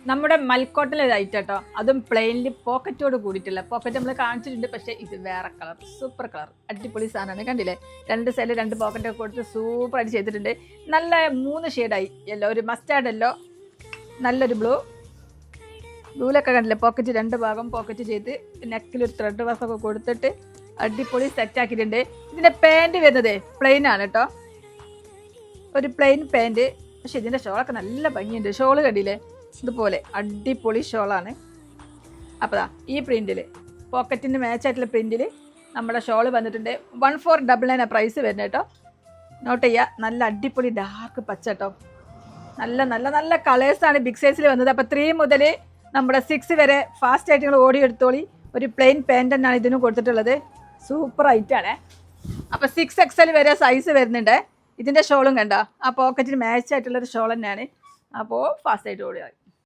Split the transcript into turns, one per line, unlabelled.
നമ്മുടെ മൽക്കോട്ടിലെ ലൈറ്റ് കേട്ടോ, അതും പ്ലെയിനിൽ പോക്കറ്റോട് കൂടിയിട്ടില്ല. പോക്കറ്റ് നമ്മൾ കാണിച്ചിട്ടുണ്ട്, പക്ഷേ ഇത് വേറെ കളർ, സൂപ്പർ കളർ, അടിപൊളി സാധനമാണ്. കണ്ടില്ലേ, 2 സൈഡിൽ 2 പോക്കറ്റൊക്കെ കൊടുത്ത് സൂപ്പറായിട്ട് ചെയ്തിട്ടുണ്ട്. നല്ല 3 ഷെയ്ഡായി. യെല്ലോ, ഒരു മസ്റ്റാർഡ് യെല്ലോ, നല്ലൊരു ബ്ലൂലൊക്കെ കണ്ടില്ലേ, പോക്കറ്റ് 2 ഭാഗം പോക്കറ്റ് ചെയ്ത് നെക്കിലൊരു ത്രെഡ് വർക്കൊക്കെ കൊടുത്തിട്ട് അടിപൊളി സെറ്റ് ആക്കിയിട്ടുണ്ട്. ഇതിൻ്റെ പാൻറ് വരുന്നത് പ്ലെയിൻ ആണ് കേട്ടോ, ഒരു പ്ലെയിൻ പാൻറ്. പക്ഷെ ഇതിൻ്റെ ഷോളൊക്കെ നല്ല ഭംഗിയുണ്ട്. ഷോള് കണ്ടില്ലേ, ഇതുപോലെ അടിപൊളി ഷോളാണ്. അപ്പോൾ ഈ പ്രിൻറ്റിൽ പോക്കറ്റിന് മാച്ചായിട്ടുള്ള പ്രിൻറ്റിൽ നമ്മുടെ ഷോള് വന്നിട്ടുണ്ട്. 1499 പ്രൈസ് വരുന്നത് കേട്ടോ, നോട്ട് ചെയ്യുക. നല്ല അടിപൊളി ഡാർക്ക് പച്ച കേട്ടോ, നല്ല നല്ല നല്ല കളേഴ്സാണ് ബിഗ് സൈസിൽ വന്നത്. അപ്പോൾ 3 മുതൽ നമ്മുടെ 6 വരെ ഫാസ്റ്റ് ആയിട്ട് നിങ്ങൾ ഓടി എടുത്തോളി. ഒരു പ്ലെയിൻ പാൻറ് തന്നെയാണ് ഇതിനും കൊടുത്തിട്ടുള്ളത്. സൂപ്പർ ഐറ്റാണ്. അപ്പോൾ 6XL വരെ സൈസ് വരുന്നുണ്ട്. ഇതിൻ്റെ ഷോളും കണ്ടോ, ആ പോക്കറ്റിന് മാച്ച് ആയിട്ടുള്ളൊരു ഷോൾ തന്നെയാണ്. അപ്പോൾ ഫാസ്റ്റ് ആയിട്ട് ഓടിയാൽ